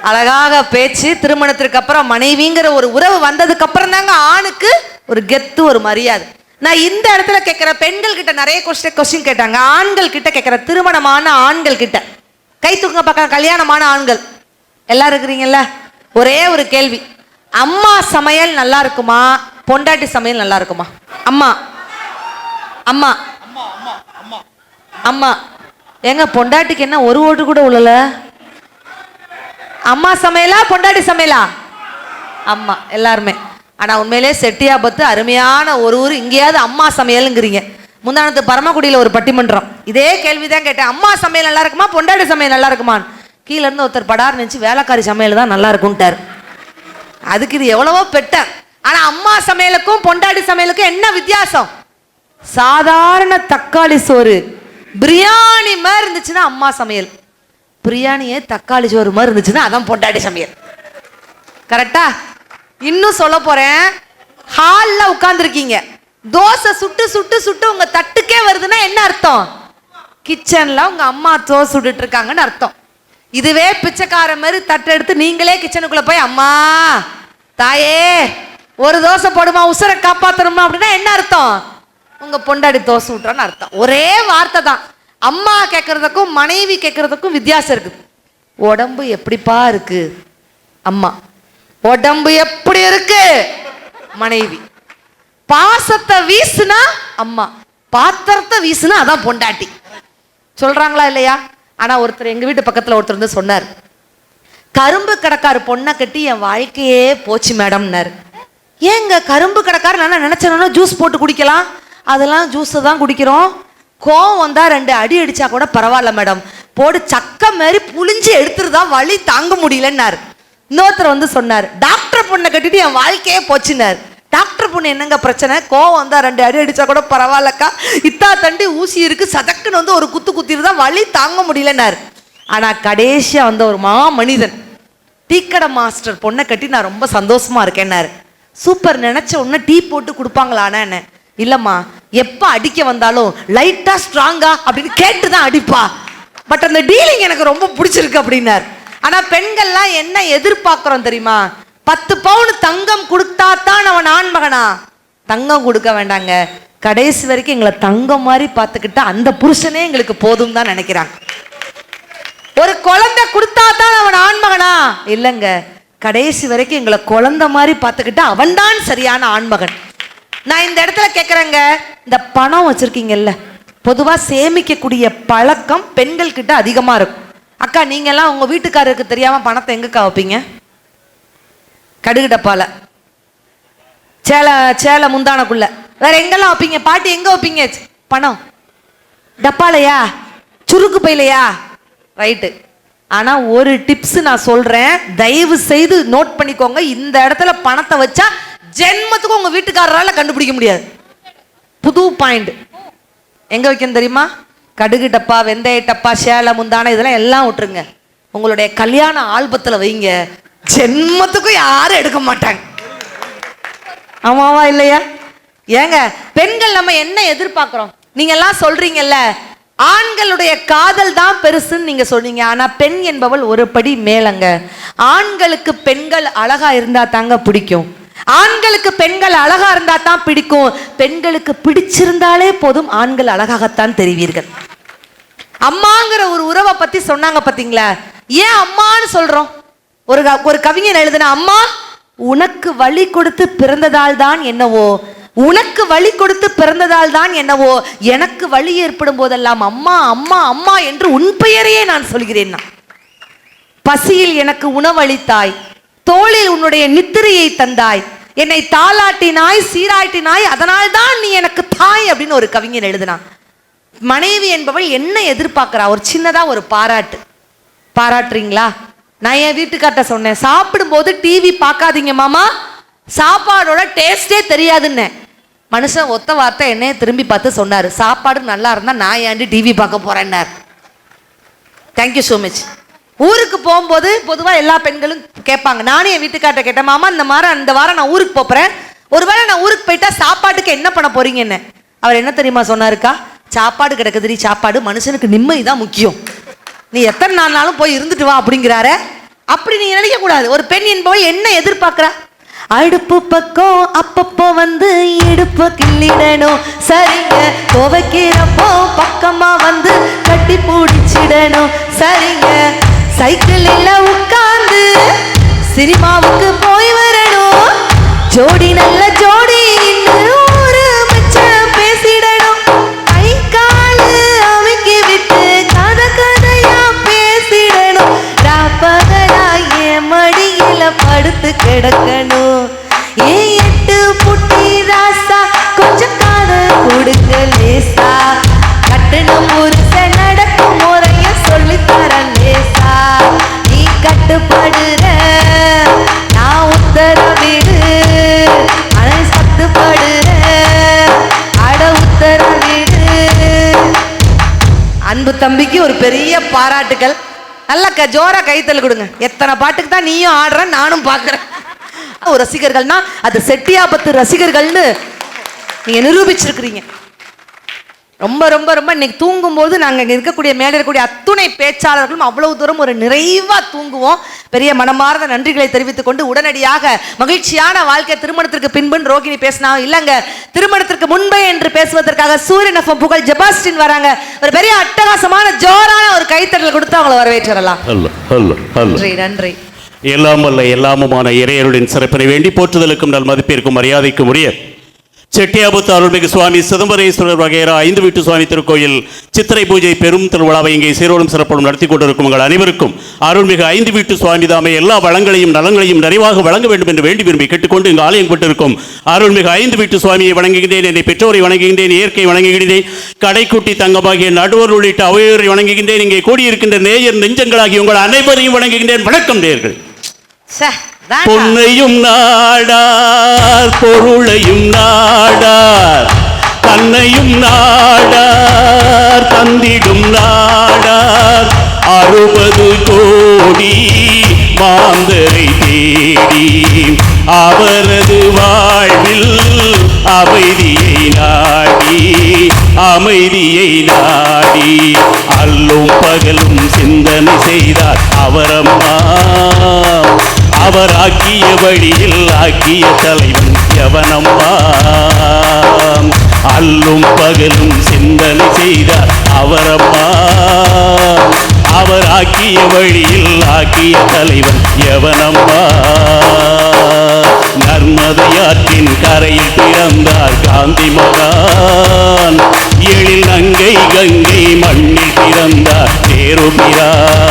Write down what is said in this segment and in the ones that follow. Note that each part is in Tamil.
அழகாக பேச்சு. திருமணத்திற்கு அப்புறம் மனைவிங்கிற ஒரு உறவு வந்ததுக்கு அப்புறம் தாங்க ஆணுக்கு ஒரு கெத்து, ஒரு மரியாதை. நான் இந்த இடத்துல கேட்கிற பெண்கள் கிட்ட நிறைய கொஸ்டின் கேட்டாங்க. ஆண்கள் கிட்ட கேட்கிற, திருமணமான ஆண்கள் கிட்ட கை தூங்க பார்க்க, கல்யாணமான ஆண்கள் எல்லாரும் இருக்கிறீங்கல்ல, ஒரே ஒரு கேள்வி. அம்மா சமையல் நல்லா இருக்குமா, பொண்டாட்டி சமையல் நல்லா இருக்குமா? அம்மா அம்மா அம்மா எங்க பொண்டாட்டிக்கு என்ன ஒரு ஓட்டு கூட உள்ளல? அம்மா சமையலா பொண்டாட்டி சமையலா? அம்மா எல்லாருமே. ஆனா உண்மையிலே செட்டியாபத்து அருமையான ஒரு ஊர். இங்கேயாவது அம்மா சமையலுங்கிறீங்க. முந்தானத்து பரமக்குடியில் ஒரு பட்டிமன்றம், இதே கேள்விதான் கேட்டேன். அம்மா சமையல் நல்லா இருக்குமா, பொண்டாட்டி சமையல் நல்லா இருக்குமான்னு. கீழே இருந்து ஒருத்தர் படார் நினைச்சு வேலைக்காரி சமையல் தான் நல்லா இருக்கும்ட்டார். அதுக்கு இது எவ்வளவோ பெட்டர். ஆனா அம்மா சமையலுக்கும் பொண்டாட்டி சமையலுக்கும் என்ன வித்தியாசம்? சாதாரண தக்காளி சோறு பிரியாணி மாதிரி இருந்துச்சுன்னா அம்மா சமையல், பிரியாணியே தக்காளி சோறு மாதிரி இருந்துச்சுன்னா அதான் பொண்டாட்டி சமையல். கரெக்டா? இன்னும் சொல்ல போறேன், ஹால்ல உட்கார்ந்துருக்கீங்க, தோசை சுட்டு சுட்டு சுட்டு உங்க தட்டுக்கே வருதுன்னா என்ன அர்த்தம்? கிச்சன்ல உங்க அம்மா தோசை சுட்டுட்டு இருக்காங்கன்னு அர்த்தம். இதுவே பிச்சைக்கார மாதிரி தட்டு எடுத்து நீங்களே கிச்சனுக்குள்ள போய், அம்மா தாயே ஒரு தோசை போடுமா, உசுரை காப்பாத்தணுமா அப்படின்னா என்ன அர்த்தம்? உங்க பொண்டாடி தோசை விட்டுறான்னு அர்த்தம். ஒரே வார்த்தை தான். அம்மா கேட்கறதுக்கும் மனைவி கேட்கறதுக்கும் வித்தியாசம் இருக்குது. உடம்பு எப்படிப்பா இருக்கு அம்மா, உடம்பு எப்படி இருக்கு மனைவி. பாசத்தை வீசுனா அம்மா, பாத்திரத்தை வீசுனா அதான் பொண்டாட்டி. சொல்றாங்களா இல்லையா? ஆனா ஒருத்தர் எங்க வீட்டு பக்கத்துல ஒருத்தர் வந்து சொன்னார், கரும்பு கடைக்காரு பொண்ணை கட்டி என் வாழ்க்கையே போச்சு மேடம்னாரு. ஏங்க கரும்பு கடைக்காரர் நான் நினைச்சேன்னா ஜூஸ் போட்டு குடிக்கலாம், அதெல்லாம் ஜூஸை தான் குடிக்கிறோம். கோவம் வந்தா 2 அடி அடிச்சா கூட பரவாயில்ல மேடம், போடு சக்க மாதிரி புளிஞ்சு எடுத்துருதா, வலி தாங்க முடியலன்னாரு. இன்னொருத்தர் வந்து சொன்னார், டாக்டர் பொண்ணை கட்டிட்டு என் வாழ்க்கையே போச்சுன்னாரு. டாக்டர் பொண்ணு என்னங்க பிரச்சனை, கோவம் வந்தா 2 அடி அடிச்சா கூட பரவாயில்லக்கா, இத்தா தண்டி ஊசி இருக்கு, சதக்குன்னு வந்து ஒரு குத்து குத்திருதா, வலி தாங்க முடியலன்னாரு. ஆனா கடைசியா வந்த ஒரு மனிதன், டீக்கடை மாஸ்டர் பொண்ணை கட்டி நான் ரொம்ப சந்தோஷமா இருக்கேன்னாரு. சூப்பர், நினைச்ச உடனே டீ போட்டு கொடுப்பாங்களான்னு. என்ன இல்லம்மா, எப்ப அடிக்க வந்தாலும் லைட்டா ஸ்ட்ராங்கா அப்படின்னு கேட்டுதான் அடிப்பா, பட் அந்த டீலிங் எனக்கு ரொம்ப பிடிச்சிருக்கு அப்படின்னாரு. ஆனா பெண்கள்லாம் என்ன எதிர்பார்க்கிறோம் தெரியுமா? 10 பவுன் தங்கம் கொடுத்தா தான் அவன் ஆண்மகனா? தங்கம் கொடுக்க வேண்டாங்க, கடைசி வரைக்கும் எங்களை தங்கம் மாதிரி பார்த்துக்கிட்டா அந்த புருஷனே எங்களுக்கு போதும் தான் நினைக்கிறாங்க. ஒரு குழந்தை கொடுத்தா தான் அவன் ஆண்மகனா? இல்லைங்க, கடைசி வரைக்கும் எங்களை குழந்தை மாதிரி பார்த்துக்கிட்டா அவன் தான் சரியான ஆண்மகன். நான் இந்த இடத்துல கேட்குறேங்க, இந்த பணம் வச்சிருக்கீங்கல்ல, பொதுவாக சேமிக்கக்கூடிய பழக்கம் பெண்கள் கிட்ட அதிகமாக இருக்கும். அக்கா நீங்கெல்லாம் உங்கள் வீட்டுக்காரருக்கு தெரியாமல் பணத்தை எங்கக்கா வைப்பீங்க? கடுகு டப்பால, சேலை முந்தானக்குள்ள, வேற எங்கெல்லாம் வைப்பீங்க? பாட்டி எங்க வைப்பீங்க பணம்? டப்பாலையா, சுருக்கு பையிலையா? ரைட்டு. ஆனா ஒரு டிப்ஸ் நான் சொல்றேன், தயவு செய்து நோட் பண்ணிக்கோங்க. இந்த இடத்துல பணத்தை வச்சா ஜென்மத்துக்கு உங்க வீட்டுக்காரரால கண்டுபிடிக்க முடியாது. புது பாயிண்ட். எங்க வைக்கணும் தெரியுமா? கடுகு டப்பா, வெந்தய டப்பா, சேலை முந்தான, இதெல்லாம் எல்லாம் விட்டுருங்க, உங்களுடைய கல்யாண ஆல்பத்துல வைங்க, ஜென்மத்துக்கும் யாரும் எடுக்க மாட்டாங்க. ஆமாவா இல்லையா? ஏங்க பெண்கள் நம்ம என்ன எதிர்பார்க்கிறோம்? நீங்க எல்லாம் சொல்றீங்கல்ல, ஆண்களுடைய காதல் தான் பெருசுன்னு நீங்க சொன்னீங்க. ஆனா பெண் என்பவள் ஒரு படி மேலங்க. ஆண்களுக்கு பெண்கள் அழகா இருந்தா தாங்க பிடிக்கும், ஆண்களுக்கு பெண்கள் அழகா இருந்தா தான் பிடிக்கும். பெண்களுக்கு பிடிச்சிருந்தாலே போதும், ஆண்கள் அழகாகத்தான் தெரிவீர்கள். அம்மாங்கிற ஒரு உறவை பத்தி சொன்னாங்க பாத்தீங்களா? ஏன் அம்மான்னு சொல்றோம்? ஒரு கவிஞர் எழுதின, அம்மா உனக்கு வழி கொடுத்து பிறந்ததால் தான் என்னவோ, உனக்கு வழி கொடுத்து பிறந்ததால் தான் என்னவோ, எனக்கு வழி ஏற்படும் போதெல்லாம் அம்மா அம்மா அம்மா என்று உன் பெயரையே நான் சொல்கிறேன். பசியில் எனக்கு உணவளித்தாய், தோளில் உன்னுடைய நித்திரையை தந்தாய், என்னை தாளாட்டினாய், சீராட்டினாய், அதனால் தான் நீ எனக்கு தாய் அப்படின்னு ஒரு கவிஞர் எழுதினான். மனைவி என்பவள் என்ன எதிர்பார்க்கிறா? ஒரு சின்னதா ஒரு பாராட்டு. பாராட்டுறீங்களா? நான் என் வீட்டுக்கார்ட்ட சொன்னேன், சாப்பிடும்போது டிவி பார்க்காதீங்க மாமா, சாப்பாடோட டேஸ்டே தெரியாதுன்னு. மனுஷன் ஒத்த வார்த்தை என்னைய திரும்பி பார்த்து சொன்னார், சாப்பாடு நல்லா இருந்தா நான் ஏன்டி டிவி பார்க்க போறேன்னார். Thank you so much. ஊருக்கு போகும்போது பொதுவாக எல்லா பெண்களும் கேட்பாங்க, நானும் என் வீட்டுக்கார்ட்ட கேட்டேன், மாமா இந்த வாரம் நான் ஊருக்கு போறேன், ஒருவேளை நான் ஊருக்கு போயிட்டா சாப்பாட்டுக்கு என்ன பண்ண போறீங்கன்னு. அவர் என்ன தெரியுமா சொன்னாருக்கா? சாப்பாடு கிடக்குதுரி, சாப்பாடு, மனுஷனுக்கு நிம்மதி தான் முக்கியம், நீ எத்தனை நாள்னாலும் போய் இருந்துட்டு வா அப்படிங்கிறாரு. அப்படி நீங்க நினைக்க கூடாது. ஒரு பெண் என்பவள் என்ன எதிர்பார்க்கிறா? அடுப்பு பக்கம் அப்பப்போ வந்து இடுப்பு கிள்ளிடணும், சரிங்க. துவைக்கிறப்போ பக்கமா வந்து கட்டி பிடிச்சிடணும், சரிங்க. சைக்கிளில் உட்கார்ந்து சினிமாவுக்கு போய் வரணும், ஜோடி நல்ல ஜோடி ஒரு மச்சம் பேசிடணும், கை காலு அமைக்கி விட்டு கதையா பேசிடணும், ராப்பகலா என் மடியில படுத்து கிடக்கணும், ஏன் எட்டு புட்டி ராசா கொஞ்சம் காத கொடுக்க லேசா, கட்டணம் புருஷ நடக்கும் முறைய சொல்லித்தர லேசா, நீ கட்டுப்படுற நான் உத்தரவிடு, அதை சத்துப்படுற அட உத்தரவிடு. அன்பு தம்பிக்கு ஒரு பெரிய பாராட்டுகள். நல்ல ஜோரா கைத்தல் கொடுங்க. எத்தனை பாட்டுக்கு தான் நீயும் ஆடுற நானும் பார்க்குறேன். ரசிகர்கள்னா அது செட்டியாபத்து ரசிகர்கள்னு நீங்க நிரூபிச்சிருக்கிறீங்க. ரொம்ப ரொம்ப ரொம்ப இன்னைக்கு தூங்கும்போது நாங்கள் இங்கே இருக்கக்கூடிய மேலே இருக்கக்கூடிய அத்துணை பேச்சாளர்களும் அவ்வளவு தூரம் ஒரு நிறைவாக தூங்குவோம். பெரிய மனமார்ந்த நன்றிகளை தெரிவித்துக் கொண்டு உடனடியாக மகிழ்ச்சியான வாழ்க்கை திருமணத்திற்கு பின்புன்னு ரோகிணி பேசினா இல்லைங்க, திருமணத்திற்கு முன்பே என்று பேசுவதற்காக சூரியன் எஃப்எம் புகழ் ஜெபாஸ்டின் வராங்க. ஒரு பெரிய அட்டகாசமான ஜோரான ஒரு கைத்தட்டல் கொடுத்து அவங்களை வரவேற்றலாம். நன்றி நன்றி. எல்லாம் வல்ல எல்லாமுமான இறையருடன் சிறப்பினை வேண்டி போற்றுதலுக்கும் நல் மதிப்பிற்கும் மரியாதைக்கும் உரிய செட்டியாபுத்து அருள்மிகு சுவாமி சிதம்பரேஸ்வரர் வகையரா 5 வீட்டு சுவாமி திருக்கோயில் சித்திரை பூஜை பெரும் திருவிழாவை இங்கே சீரோடும் சிறப்போடும் நடத்தி கொண்டிருக்கும் உங்கள் அனைவருக்கும் அருள்மிகு 5 வீட்டு சுவாமி தாமே எல்லா வளங்களையும் நலங்களையும் நிறைவாக வழங்க வேண்டும் என்று வேண்டி விரும்பி கேட்டுக்கொண்டு இங்கு ஆலயம் கொண்டிருக்கும் அருள்மிகு 5 வீட்டு சுவாமியை வணங்குகின்றேன். என்னை பெற்றோரை வணங்குகின்றேன், இயற்கை வணங்குகின்றேன், கடைக்குட்டி தங்கமாகிய நடுவர் உள்ளிட்ட அவையோரை வணங்குகின்றேன். இங்கே கூடியிருக்கின்ற நேயர் நெஞ்சங்களாகிய உங்கள் அனைவரையும் வணங்குகின்றேன். வணக்கம் நேயர்கள். பொன்னையும் நாடார் பொருளையும் நாடார் தன்னையும் நாடார் தந்திடும் நாடார் 60 கோடி மாந்தரை தேடி அவரது வாழ்வில் அமைதியை நாடி அமைதியை நாடி அல்லும் பகலும் சிந்தனை செய்தார் அவரம்மா. அவர் ஆக்கிய வழியில் ஆக்கிய தலைவன் எவனம்மா. அல்லும் பகலும் சிந்தனை செய்தார் அவரம்மா. அவர் ஆக்கிய வழியில் ஆக்கிய தலைவன் எவனம்மா. நர்மதையாற்றின் கரையில் பிறந்தார் காந்தி மகான். எழில் நங்கை கங்கை மண்ணில் பிறந்தார் தேருபிரான்.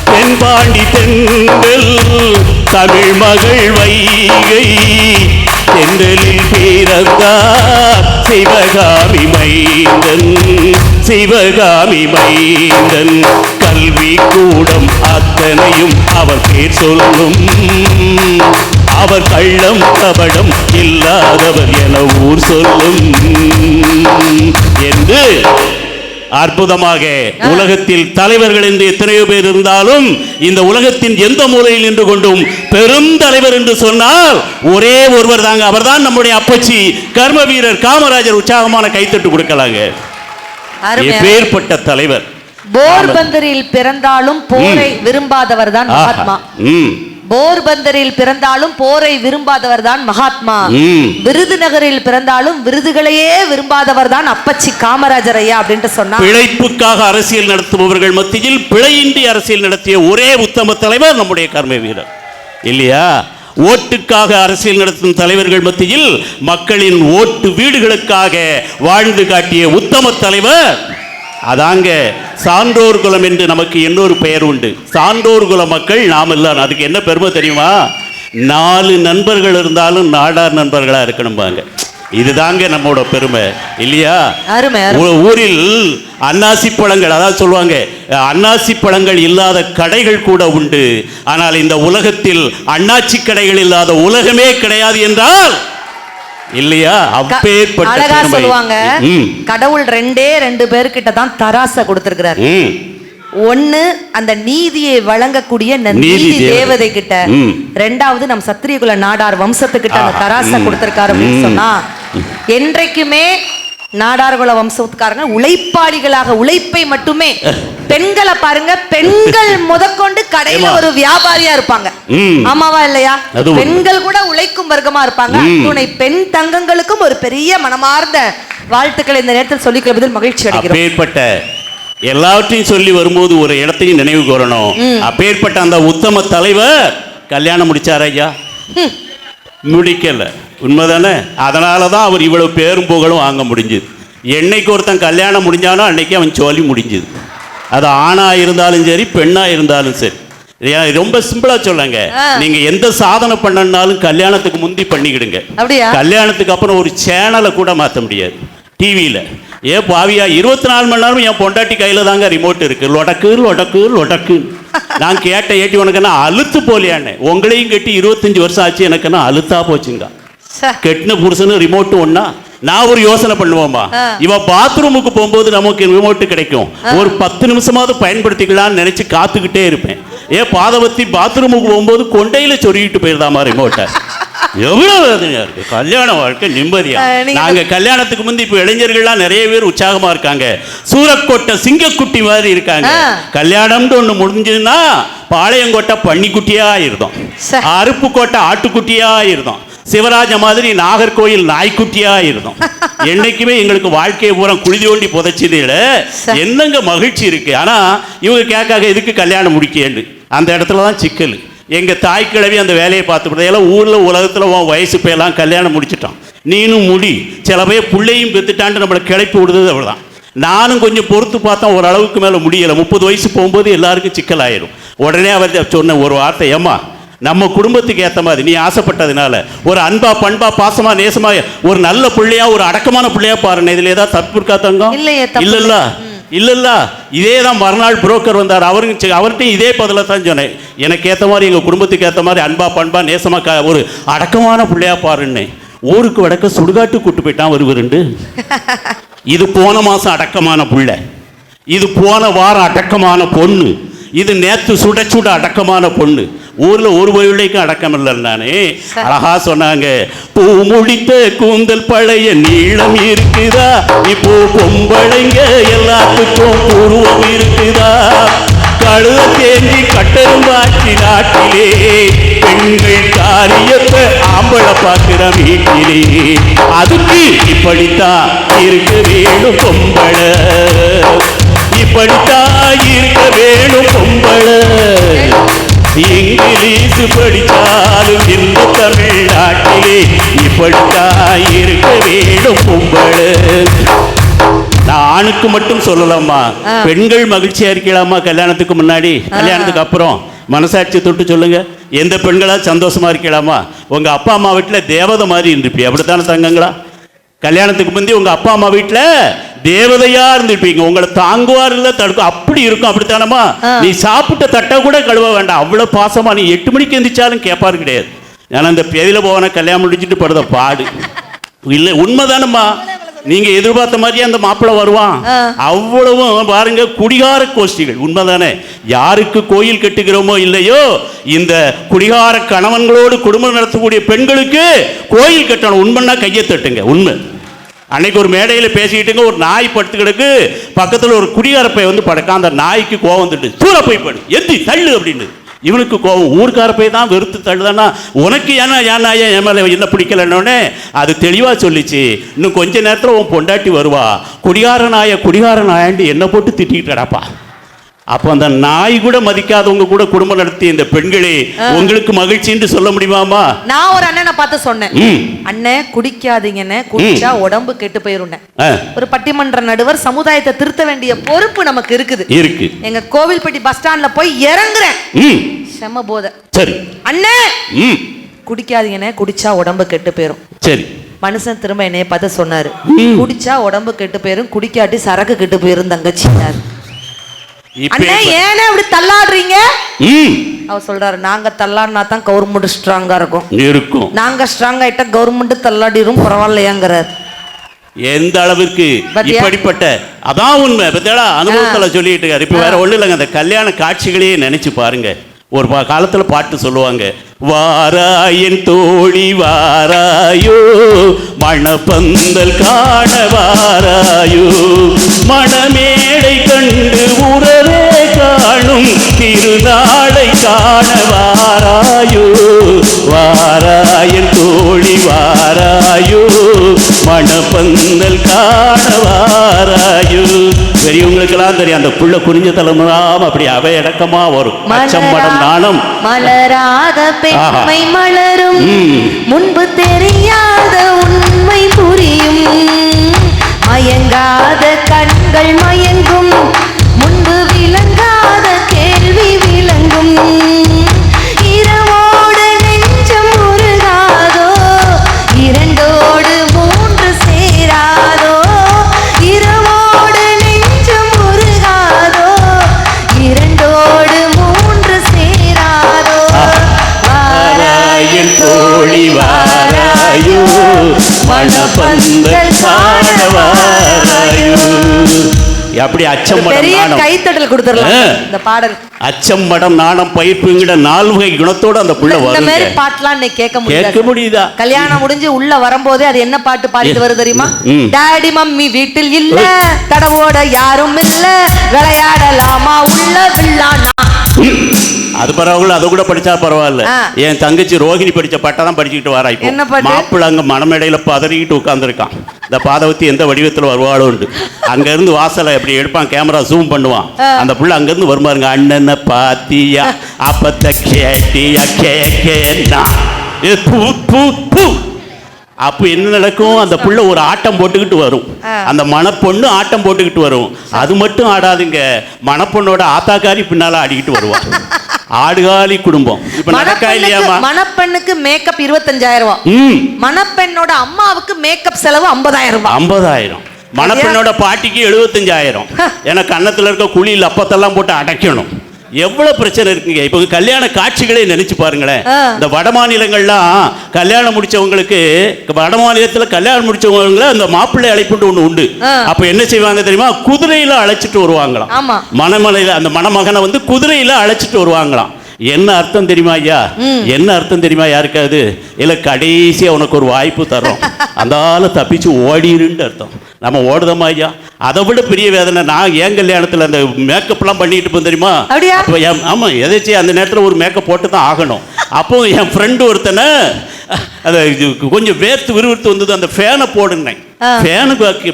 தென்பாண்டி தென்றல் தமிழ் மகள் வைகை தென்றலில் பிறந்தார் சிவகாமி மைந்தன் சிவகாமி மைந்தன். கல்வி கூடம் அத்தனையும் அவர் பேர் சொல்லும். அவர் கள்ளம் கபடம் இல்லாதவர் என ஊர் சொல்லும் என்று அற்புதமாக உலகத்தில் தலைவர்கள் என்று எத்தனையோ பேர் இருந்தாலும் இந்த உலகத்தின் எந்த மூலையில் நின்று கொண்டும் பெரும் தலைவர் என்று சொன்னால் ஒரே ஒருவர் தாங்க. அவர்தான் நம்முடைய அப்பச்சி கர்ம வீரர் காமராஜர். உற்சாகமான கைத்தட்டு கொடுக்கலாங்க. எப்பேற்பட்ட தலைவர். போர்பந்தரில் பிறந்தாலும் போரை விரும்பாதவர் தான் மகாத்மா. போர்பந்தரில் பிறந்தாலும் போரை விரும்பாதவர் தான் மகாத்மா. விருதுநகரில் பிறந்தாலும் விருதுகளையே விரும்பாதவர் தான் அப்பச்சி காமராஜர் ஐயா அப்படின்னு சொன்னா. பிழைப்புக்காக அரசியல் நடத்துபவர்கள் மத்தியில் பிழையின்றி அரசியல் நடத்திய ஒரே உத்தம தலைவர் நம்முடைய கர்ம வீரர் இல்லையா? ஓட்டுக்காக அரசியல் நடத்தும் தலைவர்கள் மத்தியில் மக்களின் ஓட்டு வீடுகளுக்காக வாழ்ந்து காட்டிய உத்தம தலைவர் அதாங்க சான்றோர் குலம் என்று நமக்கு இன்னொரு பெயர் உண்டு. சான்றோர் குல மக்கள் நாம் எல்லாம். அதுக்கு என்ன பெருமை தெரியுமா? 4 நண்பர்கள் இருந்தாலும் நாடார் நண்பர்களா இருக்கணும்பாங்க. இதுதாங்க நம்மோட பெருமை இல்லையா? ஊரில் அன்னாசி பழங்கள், அதாவது சொல்லுவாங்க அன்னாசி பழங்கள் இல்லாத கடைகள் கூட உண்டு. ஆனால் இந்த உலகத்தில் அண்ணாச்சி கடைகள் இல்லாத உலகமே கிடையாது என்றால் இல்லையா? அழகா சொல்லுவாங்க, கடவுள் 2 பேர்கிட்ட தான் தராச கொடுத்திருக்கிறார். ஒன்னு அந்த நீதியை வழங்கக்கூடிய நீதி தேவதை கிட்ட, 2வது நம் சத்திரியகுல நாடார் வம்சத்துக்கிட்ட அந்த தராச கொடுத்திருக்காரு அப்படின்னு சொன்னா, என்றைக்குமே நாடார்குல வம்சத்துக்காரங்க உழைப்பாளிகளாக உழைப்பை மட்டுமே பெண்களை பாருங்க, பெண்கள் முதற்கொண்டு கடையில ஒரு வியாபாரியா இருப்பாங்க. ஆமாவா இல்லையா? பெண்கள் கூட உழைக்கும் வர்க்கமா இருப்பாங்க. துணை பெண் தங்கங்களுக்கும் ஒரு பெரிய மனமார்ந்த வாழ்த்துக்களை இந்த நேரத்தில் சொல்லிக் கொள்வதில் மகிழ்ச்சி அடைகிறோம். அப்பேற்பட்ட எல்லாவற்றையும் சொல்லி வரும்போது ஒரு இடத்தையும் நினைவு கூறணும். அப்பேற்பட்ட அந்த உத்தம தலைவர் கல்யாணம் முடிச்சார் ஐயா? முடிக்கல. உண்மைதானே? அதனாலதான் அவர் இவ்வளவு பேரும் புகழும் வாங்க முடிஞ்சது. என்னைக்கு ஒருத்தன் கல்யாணம் முடிஞ்சானோ அன்னைக்கு அவன் சோலி முடிஞ்சது. அது ஆணா இருந்தாலும் சரி, பெண்ணா இருந்தாலும் சரி. ரொம்ப சிம்பிளா சொல்லுங்க, நீங்க எந்த சாதனை பண்ணனாலும் கல்யாணத்துக்கு முந்தி பண்ணிக்கிடுங்க. கல்யாணத்துக்கு அப்புறம் ஒரு சேனலை கூட மாற்ற முடியாது டிவியில. ஏன் பாவியா 24 மணி நேரம் என் பொண்டாட்டி கையில தாங்க ரிமோட் இருக்கு. லொடக்கு லொடக்கு லொடக்கு. நான் கேட்ட ஏட்டி உனக்கு என்ன அழுத்து போலியானே? உங்களையும் கட்டி 25 வருஷம் ஆச்சு, எனக்கு என்ன அழுத்தா போச்சுங்க. கெட்டின புருஷனு ரிமோட்டு ஒன்னா. நான் ஒரு யோசனை பண்ணுவோமா, இவன் பாத்ரூமுக்கு போகும்போது நமக்கு ரிமோட்டு கிடைக்கும், ஒரு 10 நிமிஷமாவது பயன்படுத்திக்கலாம்னு நினைச்சு காத்துக்கிட்டே இருப்பேன். பாதவத்தி பாத்ரூமுக்கு போகும்போது கொண்டையில சொருகிட்டு போயிருந்தாமா ரிமோட்டை. எவ்வளவு வேதனையா இருக்கு. கல்யாண வாழ்க்கை நிம்மதியா? நாங்க கல்யாணத்துக்கு முந்தி இப்ப இளைஞர்கள்லாம் நிறைய பேர் உற்சாகமா இருக்காங்க. சூரக்கோட்டை சிங்கக்குட்டி மாதிரி இருக்காங்க. கல்யாணம்னு ஒண்ணு முடிஞ்சதுன்னா பாளையங்கோட்டை பன்னிக்குட்டியா இருந்தோம், அருப்புக்கோட்டை ஆட்டுக்குட்டியா இருந்தோம், சிவராஜ மாதிரி நாகர்கோயில் நாய்க்குட்டியா இருந்தோம். என்னைக்குமே எங்களுக்கு வாழ்க்கையை பூரா குழி தோண்டி புதைச்சதுல என்னங்க மகிழ்ச்சி இருக்கு. ஆனா இவங்க கேட்காக எதுக்கு கல்யாணம் முடிக்கேன்னு அந்த இடத்துலதான் சிக்கல். எங்க தாய் கிழவி அந்த வேலையை பார்த்து எல்லாம் ஊர்ல உலகத்துல உன் வயசு போயெல்லாம் கல்யாணம் முடிச்சிட்டான், நீனும் முடி. சில பேர் பிள்ளையும் பெத்துட்டான்ட்டு நம்மளை கிளப்பி விடுறது அவ்வளவுதான். நானும் கொஞ்சம் பொறுத்து பார்த்தா ஓரளவுக்கு மேல முடியல. 30 வயசு போகும்போது எல்லாருக்கும் சிக்கல் ஆயிரும். உடனே அவர் சொன்ன ஒரு வார்த்தை, ஏம்மா நம்ம குடும்பத்துக்கு ஏற்ற மாதிரி நீ ஆசைப்பட்டதுனால ஒரு அன்பா பண்பா பாசமா நேசமா ஒரு நல்ல பிள்ளையா ஒரு அடக்கமான பிள்ளையா பாருங்க. இதுல ஏதாவது தப்பு இருக்கா தங்கம்? இல்ல. இதே தான் மறுநாள் புரோக்கர் வந்தார். அவர்கிட்ட இதே பதில தான் சொன்னேன். எனக்கு ஏற்ற மாதிரி எங்க குடும்பத்துக்கு ஏற்ற மாதிரி அன்பா பண்பா நேசமா ஒரு அடக்கமான பிள்ளையா பாருன்னு. ஊருக்கு வடக்க சுடுகாட்டு கூட்டு போயிட்டான் ஒருவருண்டு. இது போன மாசம் அடக்கமான பிள்ளை, இது போன வாரம் அடக்கமான பொண்ணு, இது நேத்து சுட சுட அடக்கமான பொண்ணு. ஊர்ல ஒரு வயலைக்கும் அடக்கம் இல்லை. நானே அழகா சொன்னாங்க, பூ முடித்த கூந்தல் பழைய நீளம் இருக்குதா, இப்போ பொம்பளைங்க எல்லாத்துக்கும் உருவம் இருக்குதா, கழுத தேஞ்சி கட்டரும்பாட்சி நாட்டிலே பெண்கள் காரியத்தை ஆம்பளை பார்க்கிற வீட்டிலே, அதுக்கு இப்படித்தான் இருக்க வேணும் பொம்பளை, இப்படித்தான் இருக்க வேணும் பொம்பளை. இங்கிலீஷ் படித்தாலும் இந்த தமிழ்நாட்டிலே இப்படித்தான் இருக்க வேணும் பொம்பளை. நான் ஆணுக்கு மட்டும் சொல்லலாமா, பெண்கள் மகிழ்ச்சியா இருக்கலாமா? கல்யாணத்துக்கு முன்னாடி கல்யாணத்துக்கு அப்புறம் மனசாட்சி தொட்டு சொல்லுங்க, எந்த பெண்களா சந்தோஷமா இருக்கலாமா? உங்க அப்பா அம்மா வீட்டுல தேவதை மாதிரி இருந்துப்பீங்க, அப்படித்தானே தங்கங்களா? கல்யாணத்துக்கு முந்தி உங்க அப்பா அம்மா வீட்டுல தேவதையா இருந்துப்பீங்க, உங்களை தாங்குவார் இல்ல தடுக்கும், அப்படி இருக்கும். அப்படித்தானமா? நீ சாப்பிட்ட தட்டை கூட கழுவ வேண்டாம், அவ்வளவு பாசமா. நீ 8 மணிக்கு எந்திரிச்சாலும் கேட்பாரு கிடையாது. ஏன்னா இந்த பெரியில போவான கல்யாணம் முடிச்சுட்டு படுத பாடு இல்லை. உண்மைதானம்மா? நீங்க எதிர்பார்த்த மாதிரியே அந்த மாப்பிள்ளை வருவான். அவ்வளவும் பாருங்க குடிகார கோஷ்டிகள். உண்மைதானே? யாருக்கு கோயில் கட்டுகிறோமோ இல்லையோ, இந்த குடிகார கணவன்களோடு குடும்பம் நடத்தக்கூடிய பெண்களுக்கு கோயில் கட்டணும். உண்மைன்னா கையை தட்டுங்க. உண்மை. அன்னைக்கு ஒரு மேடையில் பேசிக்கிட்டுங்க, ஒரு நாய் படுத்து கிடக்கு, பக்கத்தில் ஒரு குடிகாரப்பை வந்து படுக்க. அந்த நாய்க்கு கோவம் வந்துட்டு, சூற போய் படு, எத்தி தள்ளு அப்படின்னு. இவனுக்கு கோவம், ஊர்க்காரப்பை தான் வெறுத்து தள்ளுதானா, உனக்கு ஏன்னா ஏன் நாயா என் மேலே என்ன பிடிக்கலன்னொடனே அது தெளிவாக சொல்லிச்சு, இன்னும் கொஞ்ச நேரத்தில் உன் பொண்டாட்டி வருவா, குடிகார நாயாண்டு என்னை போட்டு திட்டிக்கிட்டடாப்பா. அப்போ அந்த நாய் கூட மதிக்காதவங்க கூட குடும்பம் நடத்தி இந்த பெண்களே உங்களுக்கு மகிழ்ச்சின்னு சொல்ல முடியுமாமா? நான் ஒரு அண்ணனை பார்த்து சொன்னேன், அண்ணன் குடிக்காதீங்கன்னு, குடிச்சா உடம்பு கெட்டு போயிருந்தேன். ஒரு பட்டிமன்ற நடுவர், சமுதாயத்தை திருத்த வேண்டிய பொறுப்பு நமக்கு இருக்குது. எங்க கோவில்பட்டி பஸ் ஸ்டாண்ட்ல போய் இறங்குறேன், செம போத. சரி அண்ணே, குடிக்காதீங்கன்னு, குடிச்சா உடம்பு கெட்டு போயிரும். சரி. மனுஷன் திரும்ப என்னைய பார்த்து சொன்னாரு, குடிச்சா உடம்பு கெட்டு போயிரும், குடிக்காட்டி சரக்கு கெட்டு போயிரும் தங்கச்சினாரு. அண்ணே ஏனே அப்படி தள்ளாடுறீங்க? அவர் சொல்றாரு, நாங்க தள்ளாடினா தான் கவர்மெண்ட் ஸ்ட்ராங்கா இருக்கும், நாங்க ஸ்ட்ராங் ஆயிட்டா கவர்மெண்ட் தள்ளாடிரும், பரவாயில்லையாங்கிறார். எந்த அளவிற்கு இப்படிப்பட்ட அதான் உண்மை. அனுபவத்துல சொல்லிட்டு இருக்காரு. இப்ப வேற ஒண்ணு இல்லைங்க, அந்த கல்யாண காட்சிகளையே நினைச்சு பாருங்க. ஒரு காலத்துல பாட்டு சொல்லுவாங்க, வாராயன் தோழி வாராயோ மணப்பந்தல் காணவாராயோ மணமேடை கண்டு உறவே காணும் திருநாளை காணவாராயோ வாராயன் தோழி வாராயோ மணப்பந்தல் காணவாராயோ. பெரியவங்களுக்கெல்லாம் தெரியும் அந்த புள்ள குறிஞ்ச தலைமுறாம அப்படி அவையடக்கமா வரும். அச்சம் மடம் நாணம் மலராத பெண்மை மலரும் முன்பு தெரியாத உண்மை புரியும் மயங்காத கண்கள் மயங்கும் முன்பு விளங்காத கேள்வி விளங்கும் இரவோடு நெஞ்சம் உருகாதோ இரண்டோடு மூன்று சேராதோ இரவோடு நெஞ்சம் உருகாதோ இரண்டோடு மூன்று சேராதோ வாராயன் தோழி வாராயோ மணப்பந்தல் காணவாராயோ. அப்படி அச்சம் மடம் பெரிய நாணம் கைத்தட்டல் கொடுத்துடலாம் இந்த பாடல். அச்சம் மடம் நாணம் பயிர்ப்புங்கிற 4 வகை குணத்தோட அந்த புள்ள இந்த வரும். மாதிரி பாட்டுலாம் இன்னைக்கு கேட்க முடியுதா? கல்யாணம் முடிஞ்சு உள்ள வரும்போதே அது என்ன பாட்டு பாடிட்டு வருது தெரியுமா? டாடி மம்மி வீட்டில் இல்ல தடவோட யாரும் இல்ல விளையாடலாமா உள்ள வில்லானா. அது பரவாயில்ல, அதை கூட படிச்சா பரவாயில்ல. என் தங்கச்சி ரோஹிணி படிச்ச பட்டதான் படிச்சுக்கிட்டு வரா. இப்போ மாப்பிள்ள அங்க மனமேடையில பதறிக்கிட்டு உட்காந்துருக்கான். இந்த பாதவத்தி எந்த வடிவத்தில் வருவாளோ உண்டு. அங்க இருந்து வாசலை எப்படி எடுப்பான், கேமரா ஜூம் பண்ணுவான். அந்த புள்ள அங்க இருந்து வருமாருங்க. அண்ணனை பாத்தியா அப்பத்த கேட்டியா கேக்கேன்னா அப்போ என்ன நடக்கும்? அந்த புள்ள ஒரு ஆட்டம் போட்டுக்கிட்டு வரும். அந்த மணப்பொண்ணு ஆட்டம் போட்டுக்கிட்டு வரும். அது மட்டும் ஆடாதுங்க, மணப்பொண்ணோட ஆத்தாக்காரி பின்னால ஆடிக்கிட்டு வருவான். ஆடுகாலி குடும்பம். இப்ப நடக்கா இல்லையாமா? மணப்பெண்ணுக்கு மேக்கப் 25,000. மணப்பெண்ணோட அம்மாவுக்கு மேக்கப் செலவு 50,000. 50,000. மணப்பெண்ணோட பாட்டிக்கு 75,000. ஏன்னா கன்னத்துல இருக்க குழியில் அப்பத்தெல்லாம் போட்டு அடைக்கணும். எவ்வளவு பிரச்சனை இருக்குங்க. இப்போ கல்யாண காட்சிகளே நினைச்சு பாருங்களேன். இந்த வட மாநிலங்கள்லாம் கல்யாணம் முடிச்சவங்களுக்கு, வட மாநிலத்தில் கல்யாணம் முடிச்சவங்களை அந்த மாப்பிள்ளை அழைப்புட்டு ஒண்ணு உண்டு. அப்ப என்ன செய்வாங்க தெரியுமா? குதிரையில அழைச்சிட்டு வருவாங்களாம். மணமலையில அந்த மணமகனை வந்து குதிரையில அழைச்சிட்டு வருவாங்களாம். என்ன அர்த்தம் தெரியுமா ஐயா? என்ன அர்த்தம் தெரியுமா யாருக்காவது? இல்ல கடைசியா உனக்கு ஒரு வாய்ப்பு தரோம், அந்த ஆளை தப்பிச்சு ஓடிருன்னு அர்த்தம். நம்ம ஓடுதமா ஐயா? அதை விட பெரிய வேதனை. நான் ஏன் கல்யாணத்தில் அந்த மேக்கப்லாம் பண்ணிட்டு இருப்பேன் தெரியுமா? ஆமா, எதாச்சும் அந்த நேரத்தில் ஒரு மேக்கப் போட்டு தான் ஆகணும். அப்போ என் ஃப்ரெண்டு ஒருத்தனை அதை கொஞ்சம் வேர்த்து விறுவிறுத்து வந்தது. அந்த ஃபேனை போடுனேன்.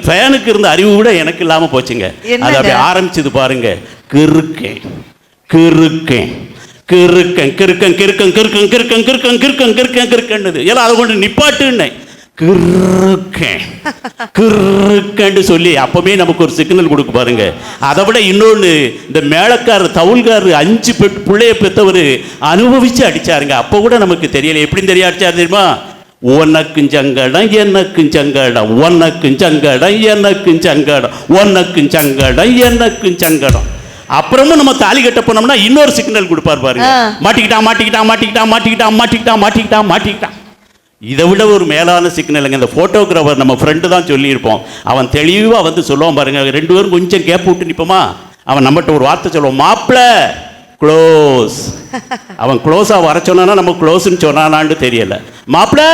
ஃபேனுக்கு இருந்த அறிவு கூட எனக்கு இல்லாம போச்சுங்க. அது அப்படி ஆரம்பிச்சது பாருங்க. கிறுக்கேன் கிறுக்கேன் கிறுக்கன் கிறுக்கன் கிறுக்கன் கிறுக்கன் கிறுக்கன் கிறுக்கன் கிறுக்கன் கிறுக்கன் கிறுக்கன்னு எல்லாம் அதை கொண்டு நிப்பாட்டுன்னு கிறுக்கேன் கிறுக்கன்னு சொல்லி அப்பவே நமக்கு ஒரு சிக்னல் கொடுக்க பாருங்க. அதை விட இன்னொன்று, இந்த மேளக்காரர் தவுல்காரர் 5 பிள்ளைய பெற்றவர் அனுபவிச்சு அடிச்சாருங்க. அப்போ கூட நமக்கு தெரியல. எப்படி தெரிய அடிச்சாரு தெரியுமா? உனக்கும் சங்கடம் எனக்கும் சங்கடம், உனக்கும் சங்கடம் எனக்கும் சங்கடம், உனக்கும் சங்கடம் எனக்கும் சங்கடம். அப்புறமும் நம்ம தாலி கட்ட போனோம்னா இன்னொரு சிக்னல் கொடுப்பார் பாருங்க. மாட்டிக்கிட்டான் மாட்டிக்கிட்டான் மாட்டிக்கிட்டான் மாட்டிக்கிட்டான் மாட்டிக்கிட்டான் மாட்டிக்கிட்டான் மாட்டிக்கிட்டான். இதை விட ஒரு மேலான சிக்னலுங்க. இந்த போட்டோகிராஃபர் நம்ம ஃப்ரெண்டு தான் சொல்லியிருப்போம். அவன் தெளிவாக வந்து சொல்லுவான் பாருங்க. 2 பேரும் கொஞ்சம் கேப் விட்டு நிற்போமா, அவன் நம்மகிட்ட ஒரு வார்த்தை சொல்லுவான், மாப்பிள்ள க்ளோஸ். அவன் க்ளோஸாக வர சொன்னானா நம்ம க்ளோஸ்ன்னு சொன்னானான்னு தெரியல. மாப்பிள்ள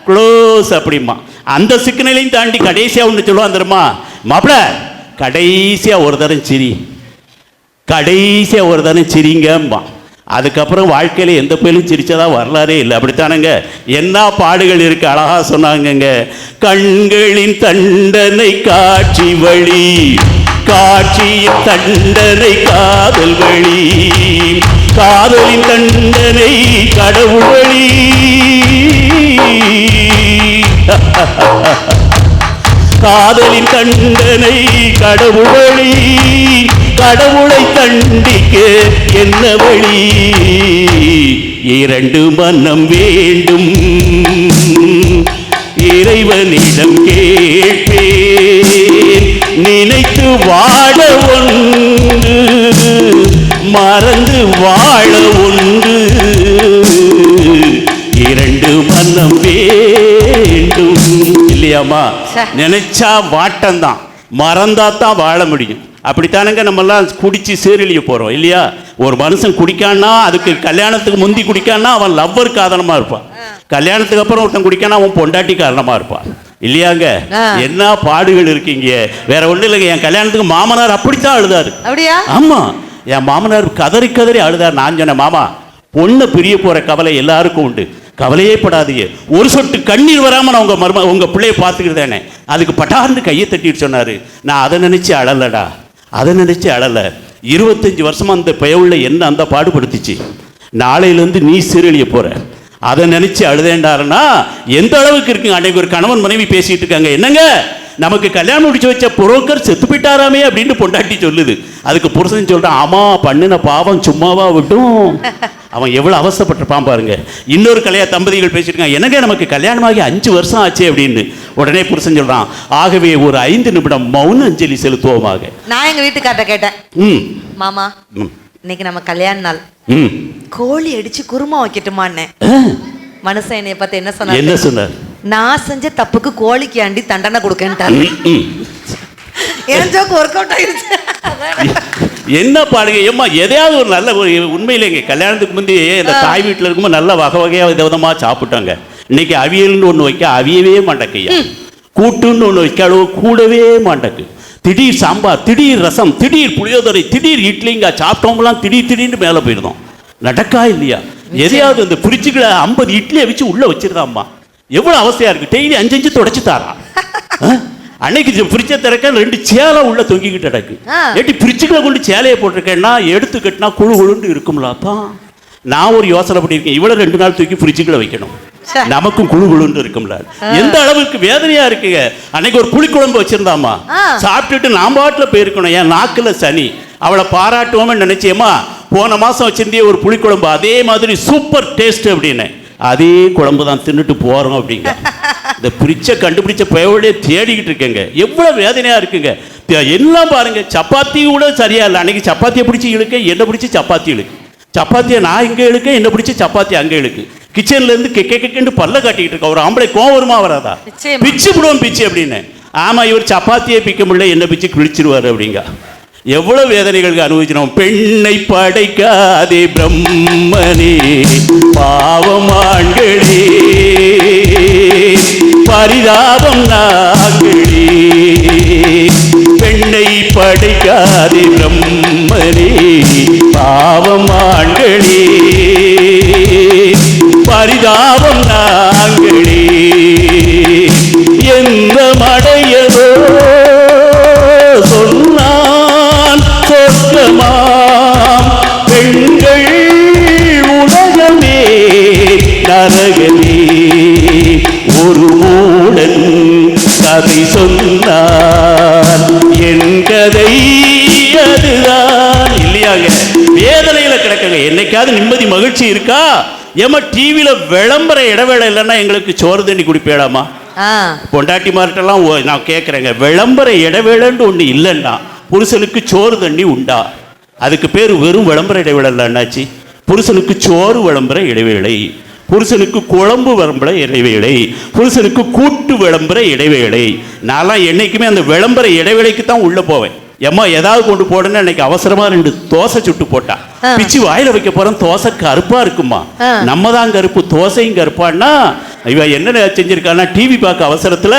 க்ளோஸ் அப்படிமா. அந்த சிக்னலையும் தாண்டி கடைசியாக ஒன்று சொல்லுவான் தெரியுமா? மாப்பிள்ள கடைசியாக ஒரு தரம் சிரி, கடைசியாக ஒரு தானே சிரிங்கம்பா. அதுக்கப்புறம் வாழ்க்கையில் எந்த பேரும் சிரிச்சதா வரலாறே இல்லை. அப்படித்தானங்க? என்ன பாடுகள் இருக்கு. அழகா சொன்னாங்கங்க. கண்களின் தண்டனை காட்சி வழி, காட்சியின் தண்டனை காதல் வழி, காதலின் தண்டனை கடவுள் வழி. காதலின் தண்டனை கடவுள் வழி, கடவுளை தண்டிக்க என்ன வழி? 2 மனம் வேண்டும், இறைவனிடம் கேட்பேன். நினைத்து வாழ ஒன்று, மறந்து வாழ ஒன்று. 2 மனம் வேண்டும் இல்லையாமா? நினைச்சா வாட்டம்தான், மறந்தா தான் வாழ முடியும். அப்படித்தானங்க நம்மெல்லாம் குடிச்சு சீரழிய போகிறோம் இல்லையா? ஒரு மனுஷன் குடிக்கான்னா, அதுக்கு கல்யாணத்துக்கு முந்தி குடிக்கான்னா அவன் லவ்வர் காரணமாக இருப்பான். கல்யாணத்துக்கு அப்புறம் ஒருத்தன் குடிக்கானா அவன் பொண்டாட்டி காரணமாக இருப்பான். இல்லையாங்க? என்ன பாடுகள் இருக்கீங்க. வேற ஒண்ணு இல்லைங்க, என் கல்யாணத்துக்கு மாமனார் அப்படித்தான் அழுதாரு. அப்படியா? ஆமா, என் மாமனார் கதறி கதறி அழுதார். நான் சொன்னேன், மாமா பொண்ணை பிரிய போற கவலை எல்லாருக்கும் உண்டு, கவலையே படாதீங்க, ஒரு சொட்டு கண்ணீர் வராம நான் உங்க பிள்ளைய பார்த்துக்கிட்டேனே. அதுக்கு பட்டார்ந்து கையை தட்டிட்டு சொன்னாரு, நான் அதை நினைச்சு அழலடா, அதை நினைச்சு அழல. 25 வருஷமா அந்த பயவுள்ள என்ன அந்த பாடுபடுத்திச்சு. நாளையிலேருந்து நீ சீரழிய போற, அதை நினைச்சு அழுதேண்டாருன்னா எந்த அளவுக்கு இருக்குங்க. அன்னைக்கு ஒரு கணவன் மனைவி பேசிட்டு இருக்காங்க, என்னங்க நமக்கு கல்யாணம் முடிச்சு வச்ச புரோக்கர் செத்து போயிட்டாராமே அப்படின்னு பொண்டாட்டி சொல்லுது. அதுக்கு புருஷன் சொல்றான், ஆமா பண்ணின பாவம் சும்மாவா விட்டும், அவன் எவ்வளவு அவசரப்பட்டிருப்பான் பாருங்க. இன்னொரு தம்பதிகள் பேசிட்டு இருக்காங்க, என்னங்க நமக்கு கல்யாணமாகி 5 வருஷம் ஆச்சு அப்படின்னு. உடனே புருஷன் சொல்றான், ஆகவே ஒரு 5 நிமிடம் மௌன அஞ்சலி செலுத்துவோமாக. நான் எங்க வீட்டுக்கார்ட்ட கேட்டேன், மாமா இன்னைக்கு நம்ம கல்யாண நாள், கோழி அடிச்சு குருமா வைக்கட்டுமான்னு. மனுஷன் என்னைய பார்த்து என்ன சொன்னார்? நான் செஞ்ச தப்புக்கு கோழிக்கு ஆண்டி தண்டனை கொடுக்கேன்ட்டாரு. என் ஜோக் ஒர்க் அவுட் ஆயிடுச்சு. என்ன பாருங்க ஏம்மா, எதையாவது ஒரு நல்ல ஒரு உண்மையிலேங்க கல்யாணத்துக்கு முந்தி இந்த தாய் வீட்டில் இருக்கும்போது நல்ல வகை வகையாக விதவிதமாக சாப்பிட்டாங்க. இன்னைக்கு அவியல்னு ஒன்று வைக்க அவியவே மாட்டேக்கையா, கூட்டுன்னு ஒன்று வைக்க அளவு கூடவே மாட்டேக்கு. திடீர் சாம்பார், திடீர் ரசம், திடீர் புளியோதரை, திடீர் இட்லிங்க சாப்பிட்டவங்களாம் திடீர்னு மேலே போயிருந்தோம். நடக்கா இல்லையா? எதையாவது இந்த பிரிச்சுக்களை 50 இட்லியை வச்சு உள்ள வச்சிருந்தாம்மா. எவ்வளவு அவசியா இருக்கு. டெய்லி 5 தொடைச்சு தாரா. அன்னைக்கு பிரிச்ச திறக்க 2 சேலை உள்ள தொங்கிக்கிட்டு கிடக்கு. ஏட்டி பிரிச்சுக்களை கொண்டு சேலையை போட்டிருக்கேன்னா எடுத்து கட்டினா குழு குழுன்னு இருக்கும்லாப்பா. நான் ஒரு யோசனை பண்ணியிருக்கேன், இவ்வளவு 2 நாள் தூக்கி பிரிச்சுக்களை வைக்கணும், நமக்கும் குழு குழுன்னு இருக்கும்ல. எந்த அளவுக்கு வேதனையா இருக்குங்க. அன்னைக்கு ஒரு புளிக்குழம்பு வச்சிருந்தாமா, சாப்பிட்டுட்டு நான் பாட்டுல போயிருக்கணும். என் நாக்குல சனி, அவளை பாராட்டுவோம்னு நினைச்சேம்மா. போன மாசம் வச்சிருந்தே ஒரு புளிக்குழம்பு அதே மாதிரி சூப்பர் டேஸ்ட் அப்படின்னு, அதே குழம்பு தான் தின்னுட்டு போறோம் அப்படிங்க. இந்த கண்டுபிடிச்ச பயவோடய தேடிக்கிட்டு இருக்கேங்க. எவ்வளவு வேதனையா இருக்குங்க. எல்லாம் பாருங்க, சப்பாத்தி கூட சரியா இல்லை. அன்னைக்கு சப்பாத்தியை பிடிச்சி இழுக்க, என்ன பிடிச்சி சப்பாத்தி இழுக்கு, சப்பாத்தியை நான் இங்கே இழுக்க, என்ன பிடிச்சி சப்பாத்தி அங்கே இழுக்கு. கிச்சன்ல இருந்து கெக்கெண்டு பல்ல காட்டிக்கிட்டு இருக்க ஒரு ஆம்பளை கோவம் வருமா வராதா? பிச்சு விடுவோம் பிச்சு அப்படின்னு. ஆமா, இவர் சப்பாத்தியை பிக்க முடியல, என்ன பிச்சு கிழிச்சிருவாரு அப்படிங்க. எவ்வளவு வேதனைகளுக்கு அனுபவிச்சினோம். பெண்ணை படைக்காதே பிரம்மனே பாவமான்களே, பரிதாபம் நாங்களே. பெண்ணை படைக்காதே பிரம்மனே பாவமான்களே, பரிதாபம் நாங்களே. எந்த மடையதோ சொன்னான் சொர்க்கமாம், பெண்கள் உலகமே நரகமே. ஒரு மூடன் கதை சொன்னான், என் கதை அதுதான். இல்லையாங்க, வேதனையில கிடக்குங்க. என்னைக்காவது நிம்மதி மகிழ்ச்சி இருக்கா? ஏமா டிவியில விளம்பர இடைவேளை இல்லைன்னா எங்களுக்கு சோறு தண்ணி குடிப்பேடாமா? பொண்டாட்டி மார்ட்டெல்லாம் நான் கேட்குறேங்க, விளம்பர இடைவேளைன்னு ஒன்று இல்லைன்னா புருஷனுக்கு சோறு தண்ணி உண்டா? அதுக்கு பேர் வெறும் விளம்பர இடைவேளை இல்லை. என்னாச்சு? புருஷனுக்கு சோறு விளம்பர இடைவேளை, புருஷனுக்கு குழம்பு விளம்பர இடைவேளை, புருஷனுக்கு கூட்டு விளம்பர இடைவேளை. நான்லாம் என்னைக்குமே அந்த விளம்பர இடைவேளைக்கு தான் உள்ள போவேன். எம்மா ஏதாவது கொண்டு போடணும். அன்னைக்கு அவசரமா 2 தோசை சுட்டு போட்டா, பிச்சு வாயில வைக்க போறோம். தோசை கருப்பா இருக்குமா, நம்ம தான் கருப்பு, தோசையும் கருப்பான்னா இவ என்ன செஞ்சிருக்கான்னா, டிவி பார்க்க அவசரத்துல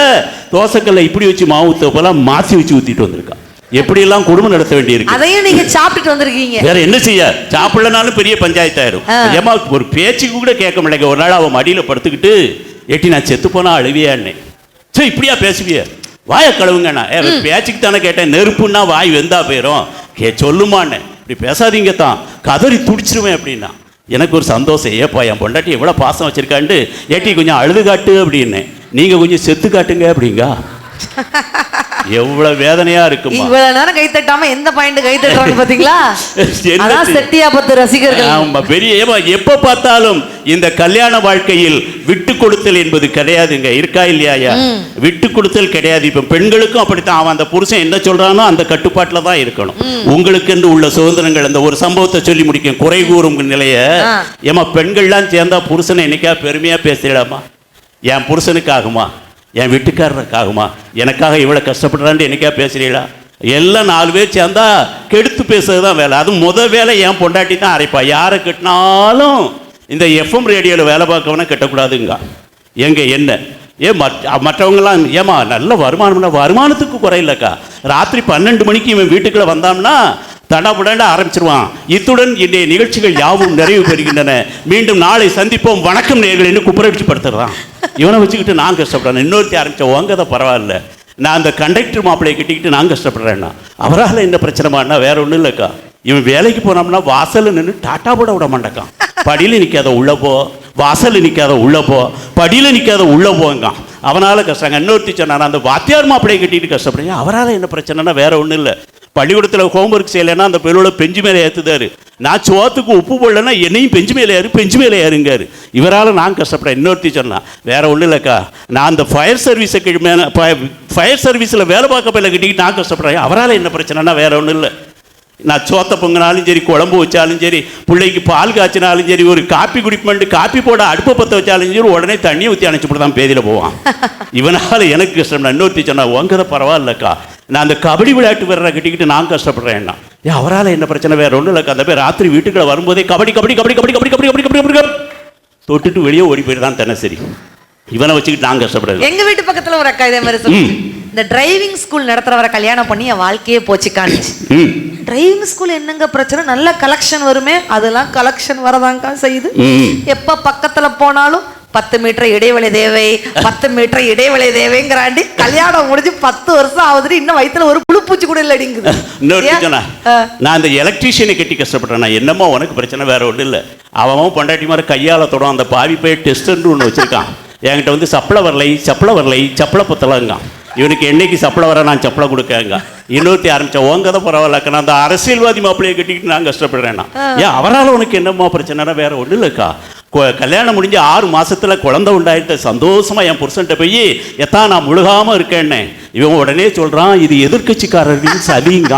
தோசைக்கல்ல இப்படி வச்சு மாவு ஊத்த போல மாசி வச்சு ஊத்திட்டு வந்திருக்கா. எப்படி எல்லாம் குடும்பம் நடத்த வேண்டியிருக்கு. அதையும் நீங்க சாப்பிட்டுட்டு வந்திருக்கீங்க. வேற என்ன செய்ய, சாப்பிடலனாலும் பெரிய பஞ்சாயத்து ஆயிரும். ஏமா ஒரு பேச்சுக்கு கூட கேட்க முடியல. ஒரு நாள் அவன் மடியில படுத்துக்கிட்டு, ஏட்டி நான் செத்து போனா அழுவியான்னு. சரி இப்படியா பேசுவிய, வாயை கழுவுங்கண்ணா. பேச்சுக்கு தானே கேட்டேன், நெருப்புன்னா வாய் வெந்தா போயிரும், சொல்லுமான்னு. இப்படி பேசாதீங்க தான், கதறி துடிச்சிருவேன் அப்படின்னா. எனக்கு ஒரு சந்தோஷம், ஏப்பா என் பொண்டாட்டி எவ்வளோ பாசம் வச்சிருக்காண்டு, ஏட்டி கொஞ்சம் அழுது காட்டு அப்படின்னு, நீங்க கொஞ்சம் செத்து காட்டுங்க அப்படிங்க. எவ்வளவு வேதனையா இருக்கும். இவ்வளவு நேரம் கை தட்டாம எந்த பாயிண்ட் கை தட்டுறாங்க பாத்தீங்களா? அதான் செட்டியாபத்து ரசிகர்கள். ஆமா, பெரிய எப்ப பார்த்தாலும் இந்த கல்யாண வாழ்க்கையில் விட்டு கொடுத்தல் என்பது கிடையாதுங்க. இருக்கா இல்லையா? விட்டு கொடுத்தல் கிடையாது. இப்ப பெண்களுக்கும் அப்படித்தான். அவன் அந்த புருஷன் என்ன சொல்றானோ அந்த கட்டுப்பாட்டுல தான் இருக்கணும். உங்களுக்கு என்று உள்ள சுதந்திரங்கள். அந்த ஒரு சம்பவத்தை சொல்லி முடிக்கும், குறை கூறும் நிலைய. ஏமா பெண்கள்லாம் சேர்ந்தா புருஷனை என்னைக்கா பெருமையா பேசிடலாமா? என் புருஷனுக்காகுமா, என் வீட்டுக்காரனுக்காகுமா, எனக்காக இவ்வளவு கஷ்டப்படுறான்னு என்னைக்கா பேசுறீங்களா? எல்லாம் 4 பேர் சேர்ந்தா கெடுத்து பேசுறதுதான் வேலை. அது வேலை என் பொண்டாட்டி தான் அரைப்பா. யாரை கட்டினாலும் இந்த எஃப்எம் ரேடியோவில் வேலை பார்க்கவனா கட்டக்கூடாதுங்க. எங்க என்ன மற்றவங்கலாம் ஏமா நல்ல வருமானம்னா வருமானத்துக்கு குறையில்லக்கா. ராத்திரி 12 மணிக்கு இவன் வீட்டுக்குள்ள வந்தான்னா தடாபுடாண்ட ஆரம்பிச்சிருவான். இத்துடன் இன்றைய நிகழ்ச்சிகள் யாவும் நிறைவு பெறுகின்றன. மீண்டும் நாளை சந்திப்போம். வணக்கம் நேயர்களே குப்புரடிச்சு படுத்துறான். இவனை வச்சுக்கிட்டு நான் கஷ்டப்படுறேன். இன்னொருத்தி ஆரம்பிச்ச உங்க தான் பரவாயில்ல, நான் அந்த கண்டக்டர் மாப்பிள்ளையை கட்டிக்கிட்டு நான் கஷ்டப்படுறேன்னா அவரால் என்ன பிரச்சனைமானா வேற ஒன்றும் இல்லைக்கா. இவன் வேலைக்கு போனோம்னா வாசலில் நின்று டாட்டா போட விட மாட்டேக்கான். படியில் நிற்காத உள்ள போ, வாசலில் நிற்காத உள்ள போ, படியில் நிற்காத உள்ள போங்க. அவனால் கஷ்டங்க. இன்னொருத்தி சொன்னான் அந்த வாத்தியார் மாப்பிள்ளையை கட்டிட்டு கஷ்டப்படுறேன். அவரால் என்ன பிரச்சனைனா வேற ஒன்றும் இல்லை. பள்ளிக்கூடத்தில் ஹோம்ஒர்க் செய்யலைன்னா அந்த பெருளை பெஞ்சு மேலே ஏற்றுதாரு. நான் சோத்துக்கு உப்பு போடலன்னா என்னையும் பெஞ்சு மேலே ஏறுங்காரு. இவரால் நான் கஷ்டப்படுறேன். இன்னொருத்தி சொன்னான் வேற ஒன்றும் இல்லைக்கா, நான் அந்த ஃபயர் சர்வீஸில் வேலை பார்க்க பையில கட்டிக்கிட்டு நான் கஷ்டப்படுறேன். அவரால் என்ன பிரச்சனைனா வேற ஒன்றும் இல்லை. நான் சோத்தை பொங்கினாலும் சரி, குழம்பு வச்சாலும் சரி, பிள்ளைக்கு பால் காய்ச்சினாலும் சரி, ஒரு காப்பி குடிப்பேன்ட்டு காப்பி போட அடுப்பை பற்ற வச்சாலும் சரி, உடனே தண்ணியை ஊற்றி அணைச்சிப்பட்டு தான் பேதியில் போவான். இவனால் எனக்கு கஷ்டம். இன்னொருத்தி சொன்னா உங்கதை பரவாயில்லக்கா, நான் அந்த கபடி விளையாட்டு வீரரை கட்டிக்கிட்டு நான் கஷ்டப்படுறேன்னா அவரால் என்ன பிரச்சனை வேற ஒன்றும் இல்லைக்கா. அந்த பேர் ராத்திரி வீட்டுக்குள்ள வரும்போதே கபடி கபடி கபடி கபடி கபடி கபடி கபடி கபடி கபடி தொட்டுட்டு வெளியே ஓடி போயிட்டு தான் தினசரி. இவனை வச்சுக்கிட்டு நான் கஷ்டப்படுறேன். எங்க வீட்டு பக்கத்துல ஒரு அக்கா இதே மாதிரி சொல்லி இந்த டிரைவிங் ஸ்கூல் நடத்துறவரை கல்யாணம் பண்ணி என் வாழ்க்கையே போச்சு காணிச்சு. டிரைவிங் ஸ்கூல் என்னங்க பிரச்சனை, நல்ல கலெக்ஷன் வருமே, அதெல்லாம் கலெக்ஷன் வரதாங்க செய்யுது. எப்ப பக்கத்துல போனாலும் 10 மீட்டர் இடைவெளி தேவை, 10 மீட்டர் இடைவெளி தேவைங்கிறாண்டி கல்யாணம் முடிஞ்சு 10 வருஷம் ஆகுது, இன்னும் வயிற்றுல ஒரு புழுப்பூச்சி கூட இல்லை அடிங்குது. நான் அந்த எலக்ட்ரீஷியனை கட்டி கஷ்டப்பட்டேன். நான் என்னமோ உனக்கு பிரச்சனை வேற ஒன்றும் இல்லை. அவன் பொண்டாட்டி மாதிரி கையால தொடும். அந்த பாவி போய் டெஸ்ட்னு ஒன்று வச்சிருக்கான். என்கிட்ட வந்து சப்பளை வரலை சப்பளை பத்தலங்க. இவனுக்கு என்னைக்கு சப்பளை வர நான் சப்பளை கொடுக்கங்க. இன்னொருத்தி ஆரம்பிச்ச உங்கதை பரவாயில்லக்கா, நான் அந்த அரசியல்வாதி மாப்பிள்ளையை கட்டிக்கிட்டு நான் கஷ்டப்படுறேன்னா ஏன் அவரால் உனக்கு என்னம்மா பிரச்சனைனா வேற ஒன்றும் இல்லைக்கா. கல்யாணம் முடிஞ்சு 6 மாசத்துல குழந்தை உண்டாயிட்ட சந்தோஷமா என் புருஷன்ட்ட போய் எத்தான் நான் முழுகாம இருக்கேன்னு இவன் உடனே சொல்றான் இது எதிர்கட்சிக்காரர்களின் சதிங்க.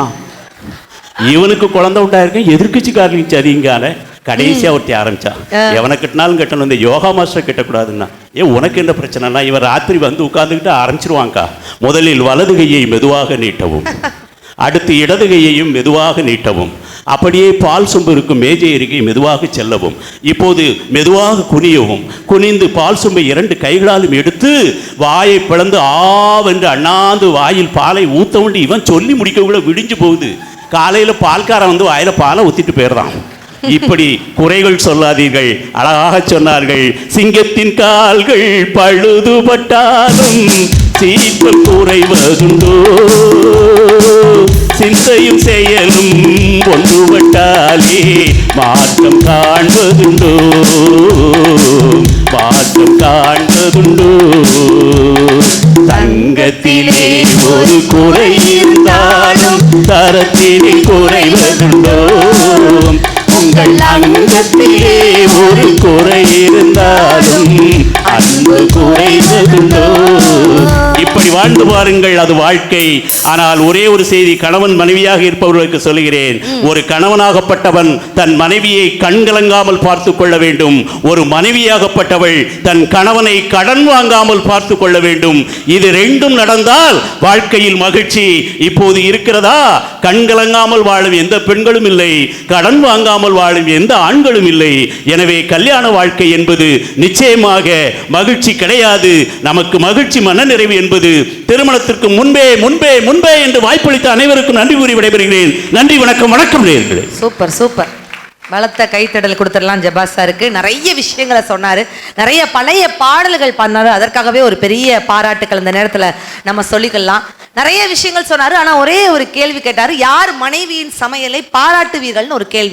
இவனுக்கு குழந்தை உண்டாயிருக்கேன், எதிர்கட்சிக்காரர்களின் சதிங்கான. கடைசியா ஒருத்தி ஆரம்பிச்சா எவனை கட்டினாலும் கட்டணும், இந்த யோகா மாஸ்டர் கிட்டக்கூடாதுன்னா. உனக்கு என்ன பிரச்சனைனா இவன் ராத்திரி வந்து உட்கார்ந்துக்கிட்டு ஆரம்பிச்சிருவாங்கக்கா. முதலில் வலது கையை மெதுவாக நீட்டவும், அடுத்து இடது கையையும் மெதுவாக நீட்டவும், அப்படியே பால் சொம்பு இருக்கும் மேஜை அருகே மெதுவாக செல்லவும், இப்போது மெதுவாக குனியவும், குனிந்து பால் சொம்பை 2 கைகளாலும் எடுத்து வாயை பிளந்து ஆவென்று அண்ணாந்து வாயில் பாலை ஊத்த வேண்டி இவன் சொல்லி முடிக்கக்குள்ள விடிஞ்சு போகுது. காலையில் பால்காரன் வந்து வாயில பாலை ஊத்திட்டு போயிடுறான். இப்படி குறைகள் சொல்லாதீர்கள், அழகாக சொன்னார்கள். சிங்கத்தின் கால்கள் பழுதுபட்டாலும் சீற்றம் குறைவதுண்டோ, சிந்தையும் செயலும் ஒன்றுபட்டாலே மாற்றம் காண்பதுண்டோ, மாற்றம் காண்பதுண்டோ. தங்கத்திலே ஒரு குறை இருந்தாலும் தரத்திலே குறைவதுண்டோ, உங்கள் அங்கத்திலே ஒரு குறை இருந்தாலும் அன்பு குறைவதுண்டோ. இப்படி வாழ்ந்து பாருங்கள், அது வாழ்க்கை. ஆனால் ஒரே ஒரு செய்தி கணவன் மனைவியாக இருப்பவர்களுக்கு சொல்கிறேன். ஒரு கணவனாகப்பட்டவன் தன் மனைவியை கண்கலங்காமல் பார்த்து கொள்ள வேண்டும். ஒரு மனைவியாகப்பட்டவள் தன் கணவனை கடன் வாங்காமல் பார்த்து கொள்ள வேண்டும். இது 2ம் நடந்தால் வாழ்க்கையில் மகிழ்ச்சி. இப்போது இருக்கிறதா? கண்கலங்காமல் வாழும் எந்த பெண்களும் இல்லை, கடன் வாங்காமல் வாழும் எந்த ஆண்களும் இல்லை. எனவே கல்யாண வாழ்க்கை என்பது நிச்சயமாக மகிழ்ச்சி கிடையாது. நமக்கு மகிழ்ச்சி மனநிறைவு என்பது திருமணத்திற்கு முன்பே முன்பே முன்பே என்று வாய்ப்பளித்த அனைவருக்கும் நன்றி கூறி விடைபெறுகிறேன். நன்றி, வணக்கம். வணக்கம் நேயர்களே. Super super. பலத்த கைத்தடல் கொடுத்துடலாம் ஜபாஸ் சாருக்கு. நிறைய விஷயங்களை சொன்னாரு, நிறைய பழைய பாடல்கள் பண்ணாரு. அதற்காகவே ஒரு பெரிய பாராட்டுக்கள் இந்த நேரத்தில் நம்ம சொல்லிக்கலாம். நிறைய விஷயங்கள் சொன்னாரு. ஆனா ஒரே ஒரு கேள்வி கேட்டாரு, யார் மனைவியின் சமையலை பாராட்டுவீர்கள்னு ஒரு கேள்வி.